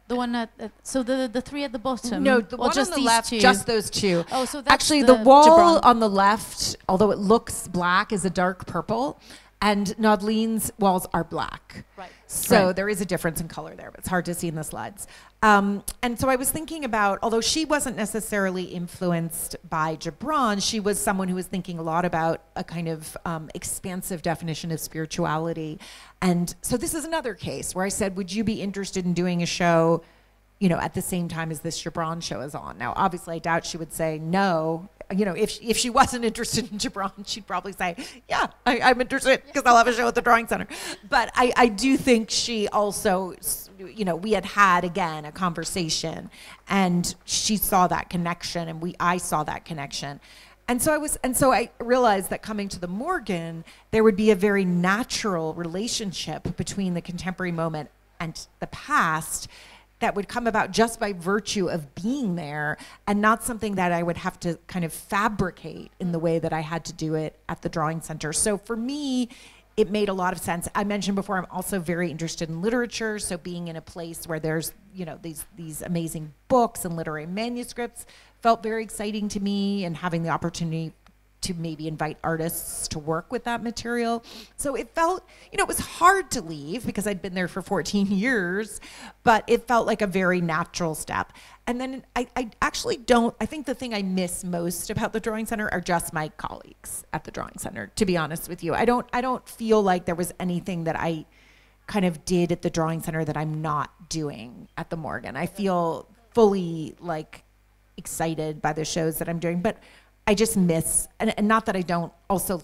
The one so the 3 at the bottom. No, the one just on the left, 2? just those 2. Oh, so that's actually the wall Gilman. on the left, although it looks black, is a dark purple, and Naudeline's walls are black. Right. So there is a difference in color there, but it's hard to see in the slides. And so I was thinking about, although she wasn't necessarily influenced by Gilman, she was someone who was thinking a lot about a kind of expansive definition of spirituality. And so this is another case where I said, would you be interested in doing a show, at the same time as this Gilman show is on? Now, obviously, I doubt she would say no. If she wasn't interested in Gilman, she'd probably say, yeah, I'm interested because I'll have a show at the Drawing Center. But I do think she also, we had again, a conversation, and she saw that connection, and I saw that connection. And so I realized that coming to the Morgan, there would be a very natural relationship between the contemporary moment and the past that would come about just by virtue of being there, and not something that I would have to kind of fabricate in the way that I had to do it at the Drawing Center. So for me, it made a lot of sense. I mentioned before, I'm also very interested in literature, so being in a place where there's, these amazing books and literary manuscripts felt very exciting to me, and having the opportunity to maybe invite artists to work with that material. So it felt, it was hard to leave because I'd been there for 14 years, but it felt like a very natural step. And then I actually I think the thing I miss most about the Drawing Center are just my colleagues at the Drawing Center, to be honest with you. I don't feel like there was anything that I kind of did at the Drawing Center that I'm not doing at the Morgan. I feel fully like excited by the shows that I'm doing, but I just miss, and not that I don't also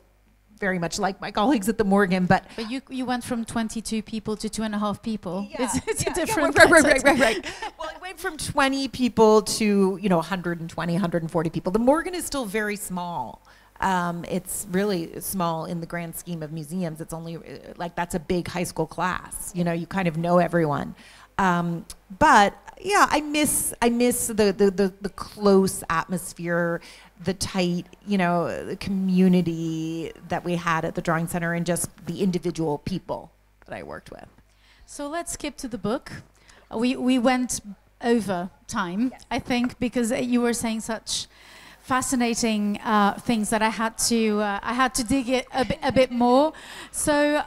very much like my colleagues at the Morgan, but you went from 22 people to 2.5 people. Yeah, it's a different right. Well, I went from 20 people to 120, 140 people. The Morgan is still very small. It's really small in the grand scheme of museums. It's only like that's a big high school class. You kind of know everyone. But yeah, I miss the close atmosphere, the tight, the community that we had at the Drawing Center, and just the individual people that I worked with. So let's skip to the book. We went over time, yes. I think, because you were saying such fascinating things that I had to dig it a bit more. So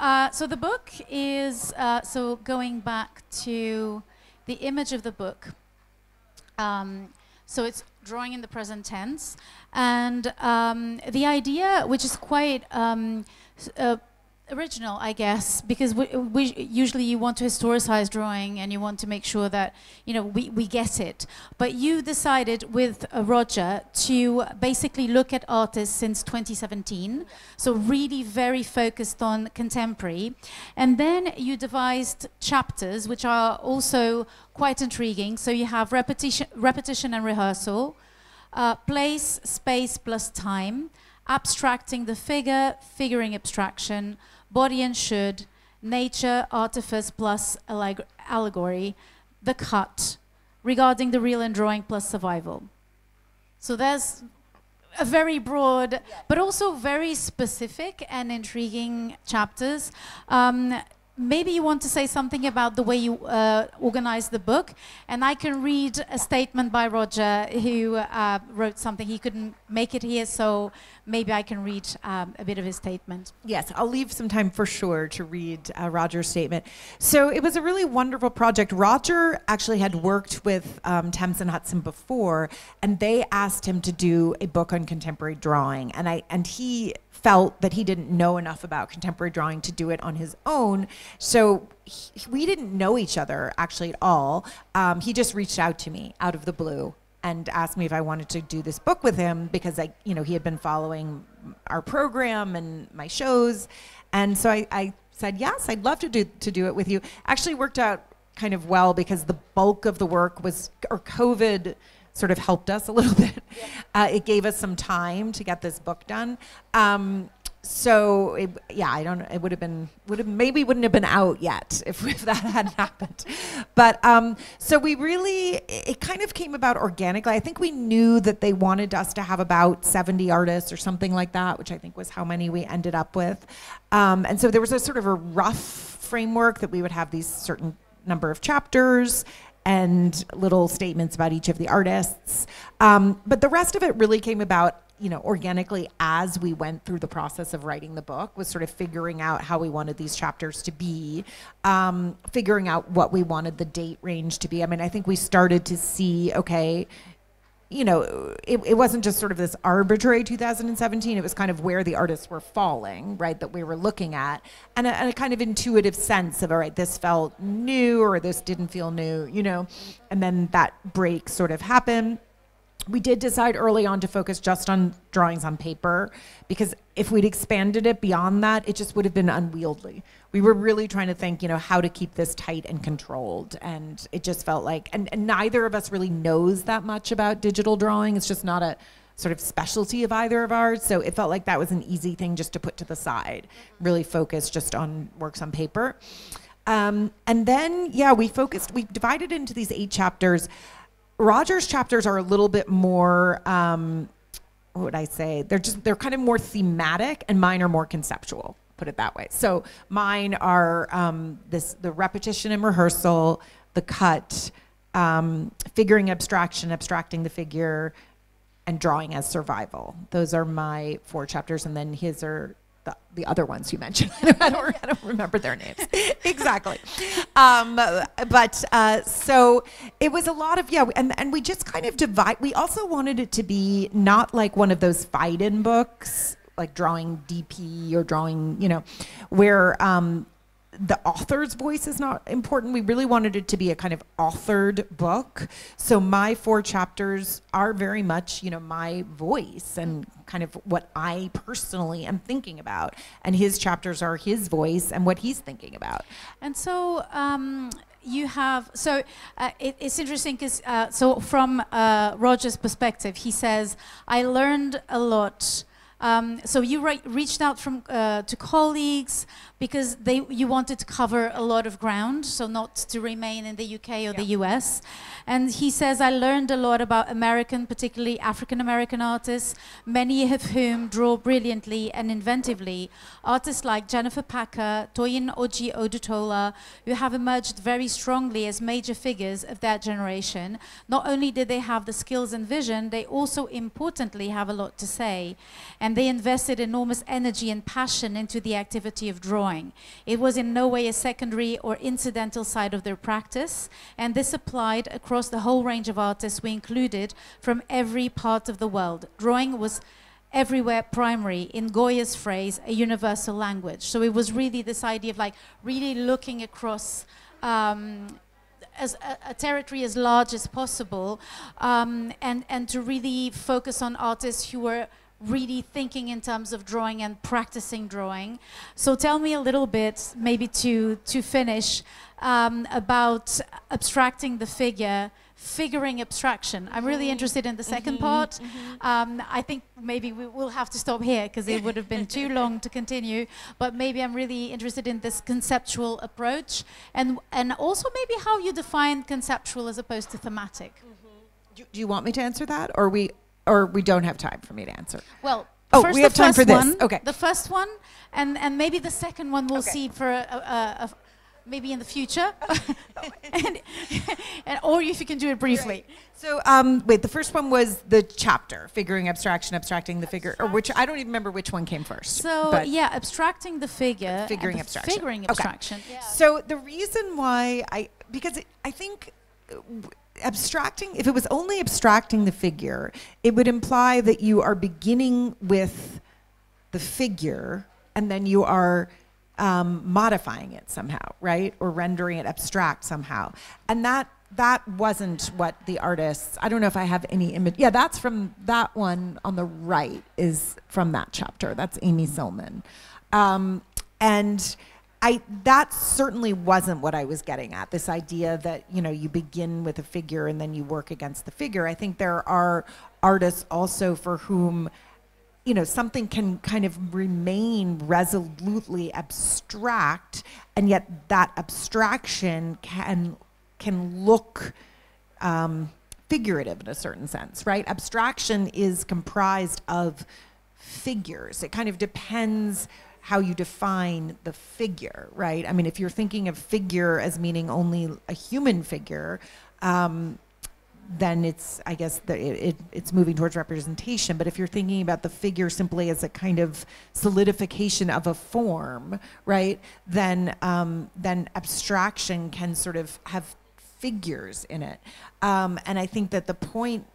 the book is so going back to the image of the book. So it's drawing in the present tense, and the idea, which is quite original, I guess, because we usually you want to historicize drawing and you want to make sure that we get it. But you decided with Roger to basically look at artists since 2017, so really very focused on contemporary. And then you devised chapters, which are also quite intriguing. So you have repetition and rehearsal, place, space plus time, abstracting the figure, figuring abstraction, body and should, nature, artifice plus allegory, the cut, regarding the real and drawing plus survival. So there's a very broad, but also very specific and intriguing chapters. Maybe you want to say something about the way you organized the book, and I can read a statement by Roger, who wrote something. He couldn't make it here, so maybe I can read a bit of his statement. Yes, I'll leave some time for sure to read Roger's statement. So it was a really wonderful project. Roger actually had worked with Thames and Hudson before, and they asked him to do a book on contemporary drawing, and he felt that he didn't know enough about contemporary drawing to do it on his own. So we didn't know each other actually at all. He just reached out to me out of the blue and asked me if I wanted to do this book with him because he had been following our program and my shows. And so I said, yes, I'd love to do it with you. Actually worked out kind of well because the bulk of the work was, or COVID sort of helped us a little bit. Yeah. It gave us some time to get this book done. So it maybe wouldn't have been out yet if that hadn't happened. But so it kind of came about organically. I think we knew that they wanted us to have about 70 artists or something like that, which I think was how many we ended up with. And so there was a sort of a rough framework that we would have these certain number of chapters and little statements about each of the artists. But the rest of it really came about, organically as we went through the process of writing the book, was sort of figuring out how we wanted these chapters to be, figuring out what we wanted the date range to be. I mean, I think we started to see, okay, it wasn't just sort of this arbitrary 2017, it was kind of where the artists were falling, right, that we were looking at, and a kind of intuitive sense of, all right, this felt new or this didn't feel new, and then that break sort of happened. We did decide early on to focus just on drawings on paper, because if we'd expanded it beyond that, it just would have been unwieldy. We were really trying to think, how to keep this tight and controlled. And it just felt like, and neither of us really knows that much about digital drawing. It's just not a sort of specialty of either of ours. So it felt like that was an easy thing just to put to the side, really focus just on works on paper. And then, we divided into these 8 chapters. Roger's chapters are a little bit more, what would I say? They're kind of more thematic, and mine are more conceptual, put it that way. So mine are the repetition and rehearsal, the cut, figuring abstraction, abstracting the figure, and drawing as survival. Those are my 4 chapters, and then his are the other ones you mentioned. I don't remember their names exactly. So it was a lot of, and we just kind of divide. We also wanted it to be not like one of those fight-in books, like drawing DP or drawing, where the author's voice is not important. We really wanted it to be a kind of authored book. So my 4 chapters are very much, my voice and kind of what I personally am thinking about. And his chapters are his voice and what he's thinking about. And so you have, it's interesting because, so from Roger's perspective, he says, I learned a lot. So you reached out to colleagues because you wanted to cover a lot of ground, so not to remain in the UK or the US. And he says, I learned a lot about American, particularly African-American artists, many of whom draw brilliantly and inventively. Artists like Jennifer Packer, Toyin Oji Odutola, who have emerged very strongly as major figures of their generation. Not only did they have the skills and vision, they also importantly have a lot to say. And they invested enormous energy and passion into the activity of drawing. It was in no way a secondary or incidental side of their practice, and this applied across the whole range of artists we included from every part of the world. Drawing was everywhere primary, in Goya's phrase, a universal language. So it was really this idea of like really looking across as a territory as large as possible, and to really focus on artists who were really thinking in terms of drawing and practicing drawing. So tell me a little bit, maybe to finish, about abstracting the figure, figuring abstraction. I'm really interested in the second part. I think maybe we will have to stop here because it would have been too long to continue, but maybe I'm really interested in this conceptual approach and also maybe how you define conceptual as opposed to thematic. Do you want me to answer that, or we don't have time for me to answer? Well, first we have time for this. Okay. The first one, and maybe the second one we'll see for maybe in the future, or if you can do it briefly. Right. So wait, the first one was the chapter, figuring abstraction, abstracting the figure, or which I don't even remember which one came first. So abstracting the figure, figuring abstraction. Figuring abstraction. Okay. Yeah. So the reason why I think abstracting, if it was only abstracting the figure, it would imply that you are beginning with the figure and then you are modifying it somehow, right? Or rendering it abstract somehow. And that wasn't what the artists, I don't know if I have any image. Yeah, that's from that one on the right is from that chapter. That's Amy Silman. And that certainly wasn't what I was getting at, this idea that, you begin with a figure and then you work against the figure. I think there are artists also for whom, something can kind of remain resolutely abstract, and yet that abstraction can look figurative in a certain sense, right? Abstraction is comprised of figures. It kind of depends how you define the figure, right? I mean, if you're thinking of figure as meaning only a human figure, then it's, I guess, it's moving towards representation. But if you're thinking about the figure simply as a kind of solidification of a form, right, then abstraction can sort of have figures in it. And I think that the point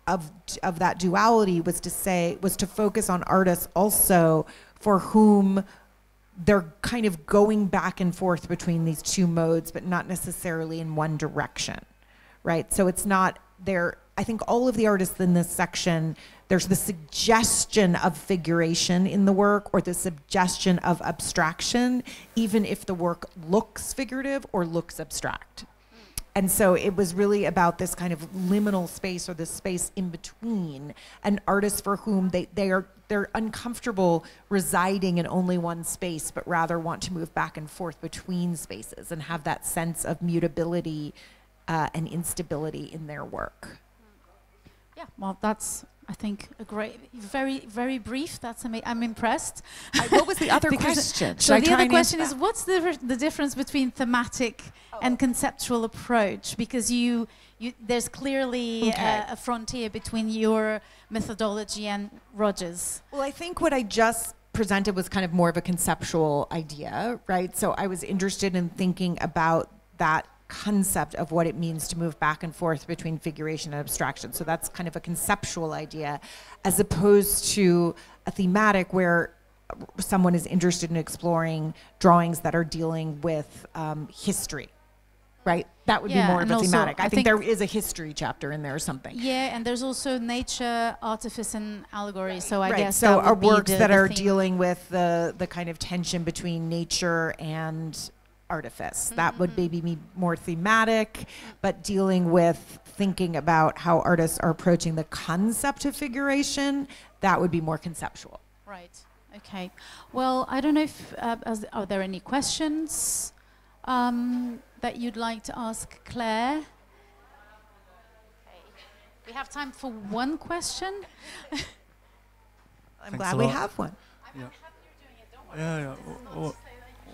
of that duality was to focus on artists also for whom they're kind of going back and forth between these two modes, but not necessarily in one direction, right? So it's not there. I think all of the artists in this section, there's the suggestion of figuration in the work or the suggestion of abstraction, even if the work looks figurative or looks abstract. And so it was really about this kind of liminal space, or this space in between, and artists for whom they're uncomfortable residing in only one space, but rather want to move back and forth between spaces and have that sense of mutability and instability in their work. Yeah, well, that's I think a great, very brief. That's amazing. I'm impressed. What was the other question? So the other question is, what's the difference between thematic and conceptual approach? Because there's clearly a frontier between your methodology and Roger's. Well, I think what I just presented was kind of more of a conceptual idea, right? So I was interested in thinking about that concept of what it means to move back and forth between figuration and abstraction. So that's kind of a conceptual idea, as opposed to a thematic where someone is interested in exploring drawings that are dealing with history, right? That would be more of a thematic. I think there is a history chapter in there or something. Yeah, and there's also nature, artifice, and allegory. So I guess so that would are be works that are theme. dealing with the kind of tension between nature and artifice. That would maybe be more thematic, but dealing with thinking about how artists are approaching the concept of figuration, that would be more conceptual. Right. Okay. Well, I don't know if are there any questions that you'd like to ask Claire? Okay. We have time for one question. I'm glad we have one. I'm happy you're doing it. Don't worry.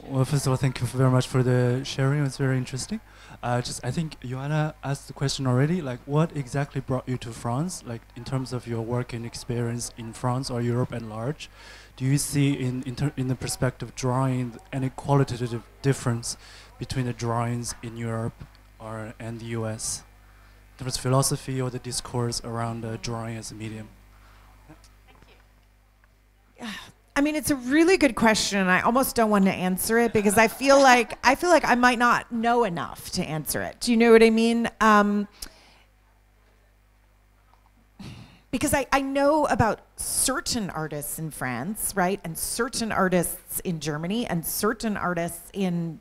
Well, first of all, thank you very much for the sharing. It's very interesting. I think Joana asked the question already, like what exactly brought you to France, like in terms of your work and experience in France or Europe at large? Do you see in the perspective of drawing any qualitative difference between the drawings in Europe and the US? In terms of philosophy or the discourse around drawing as a medium? Thank you. I mean, it's a really good question, and I almost don't want to answer it because I feel like I might not know enough to answer it. Do you know what I mean? Because I know about certain artists in France, right, and certain artists in Germany, and certain artists in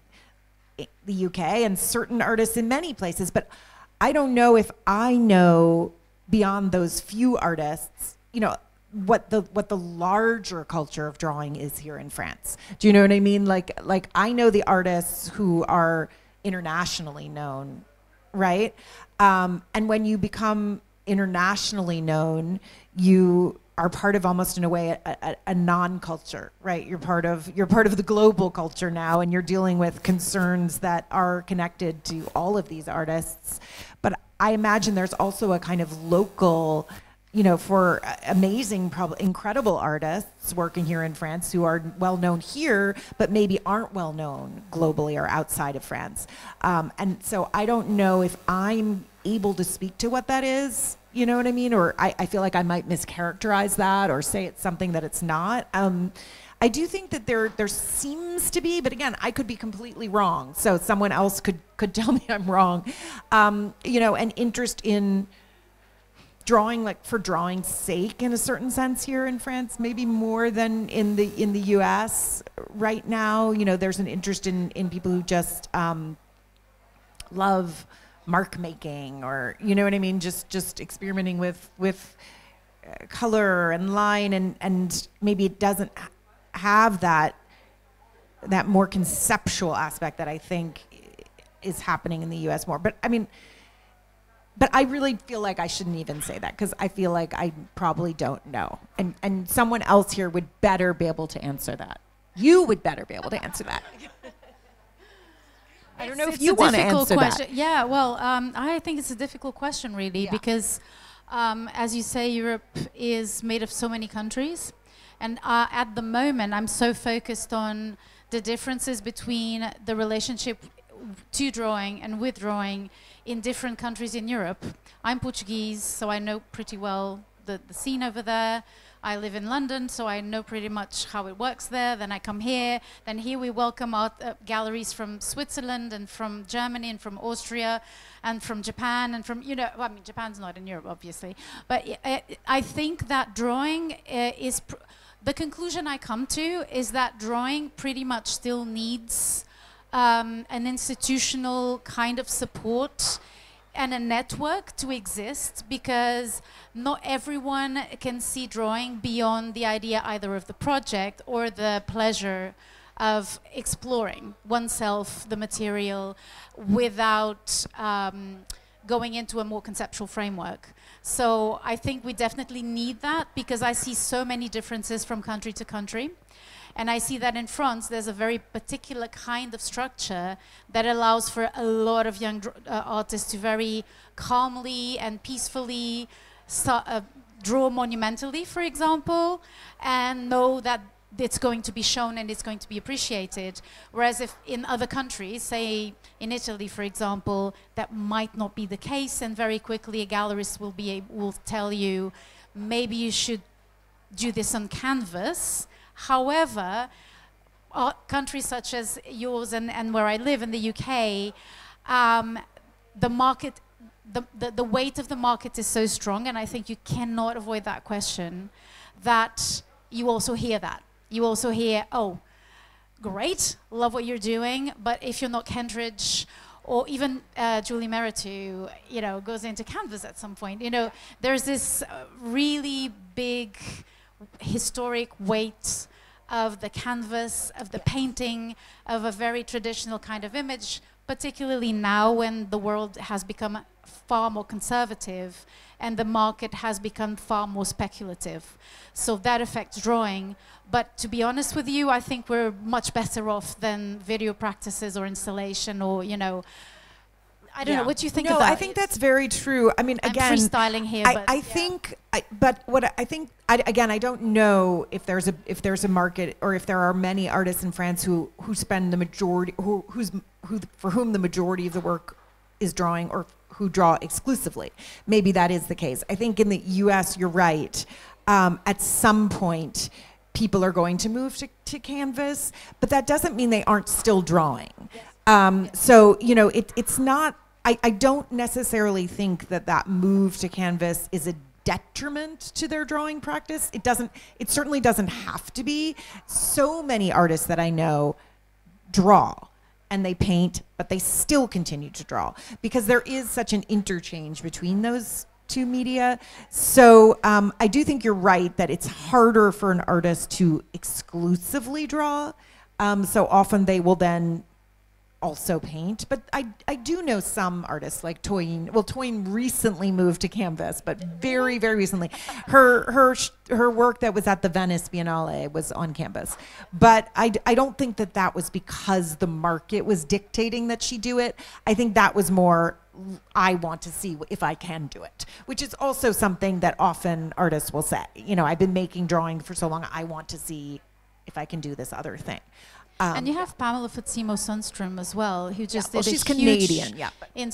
the UK, and certain artists in many places, but I don't know if I know beyond those few artists, you know, what the larger culture of drawing is here in France. Do you know what I mean? Like I know the artists who are internationally known, right? And when you become internationally known, you are part of, almost in a way, a non-culture, right? You're part of the global culture now, and you're dealing with concerns that are connected to all of these artists. But I imagine there's also a kind of local, you know, for amazing, probably incredible artists working here in France who are well known here, but maybe aren't well known globally or outside of France. And so I don't know if I'm able to speak to what that is, you know what I mean? Or I feel like I might mischaracterize that or say it's something that it's not. I do think that there seems to be, but again, I could be completely wrong. So someone else could tell me I'm wrong. You know, an interest in drawing, like for drawing's sake, in a certain sense here in France, maybe more than in the US right now. You know, there's an interest in people who just love mark making, or you know what I mean, just experimenting with color and line, and maybe it doesn't have that more conceptual aspect that I think is happening in the US more. But I mean, but I really feel like I shouldn't even say that, because I feel like I probably don't know. And someone else here would better be able to answer that. You would better be able to answer that. I don't know if you want to answer that. Yeah, well, I think it's a difficult question, really, because as you say, Europe is made of so many countries. And at the moment, I'm so focused on the differences between the relationship to drawing and with drawing in different countries in Europe. I'm Portuguese, so I know pretty well the scene over there. I live in London, so I know pretty much how it works there. Then I come here. Then here we welcome art galleries from Switzerland and from Germany and from Austria and from Japan and from, you know, well, I mean, Japan's not in Europe, obviously. But I think that drawing is, the conclusion I come to is that drawing pretty much still needs an institutional kind of support and a network to exist, because not everyone can see drawing beyond the idea either of the project or the pleasure of exploring oneself, the material, without going into a more conceptual framework. So I think we definitely need that, because I see so many differences from country to country. And I see that in France, there's a very particular kind of structure that allows for a lot of young artists to very calmly and peacefully draw monumentally, for example, and know that it's going to be shown and it's going to be appreciated. Whereas if in other countries, say in Italy, for example, that might not be the case, and very quickly a gallerist will tell you, maybe you should do this on canvas. However, countries such as yours and where I live in the UK, the market, the weight of the market is so strong, and I think you cannot avoid that question, that you also hear that. You also hear, oh, great, love what you're doing, but if you're not Kentridge, or even Julie Meritou, you know, goes into canvas at some point, you know, there's this really big historic weight of the canvas, of the painting, of a very traditional kind of image, particularly now when the world has become far more conservative and the market has become far more speculative. So that affects drawing. But to be honest with you, I think we're much better off than video practices or installation, or, you know, I don't know, what do you think of that? No, I think that's very true. I mean, again, I'm freestyling here, I think, but what I think, again, I don't know if there's a market, or if there are many artists in France who spend the majority, for whom the majority of the work is drawing, or who draw exclusively. Maybe that is the case. I think in the US, you're right. At some point, people are going to move to canvas, but that doesn't mean they aren't still drawing. Yes. So, you know, it's not, I don't necessarily think that move to canvas is a detriment to their drawing practice. It certainly doesn't have to be. So many artists that I know draw and they paint, but they still continue to draw, because there is such an interchange between those two media. So I do think you're right that it's harder for an artist to exclusively draw. So often they will then also paint, but I do know some artists like Toyin. Well, Toyin recently moved to canvas, but very, very recently. Her work that was at the Venice Biennale was on canvas, but I don't think that was because the market was dictating that she do it. I think that was more, I want to see if I can do it, which is also something that often artists will say. You know, I've been making drawing for so long, I want to see if I can do this other thing. And you have Pamela Fatsimo Sundstrom as well, who just did she's a Canadian, and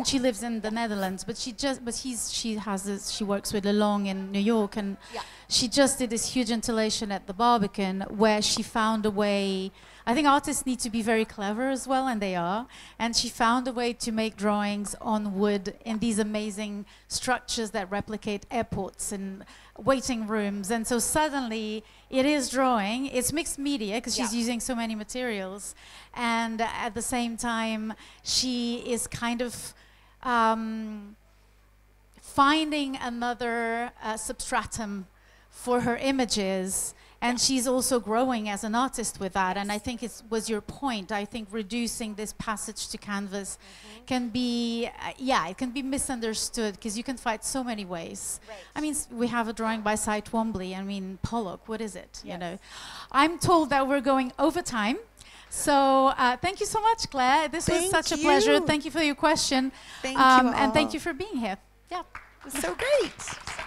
she lives in the Netherlands, but she works with Lelong in New York, and she just did this huge installation at the Barbican where she found a way. I think artists need to be very clever as well, and they are. And she found a way to make drawings on wood in these amazing structures that replicate airports and waiting rooms. And so suddenly it is drawing. It's mixed media because she's using so many materials. And at the same time, she is kind of finding another substratum for her images. And she's also growing as an artist with that. And I think it was your point. I think reducing this passage to canvas can be, it can be misunderstood, because you can find so many ways. Right. I mean, we have a drawing by Cy Twombly. I mean, Pollock, what is it? Yes. You know, I'm told that we're going over time. So thank you so much, Claire. This was such a pleasure. Thank you for your question. Thank you all. And thank you for being here. Yeah. It was so great.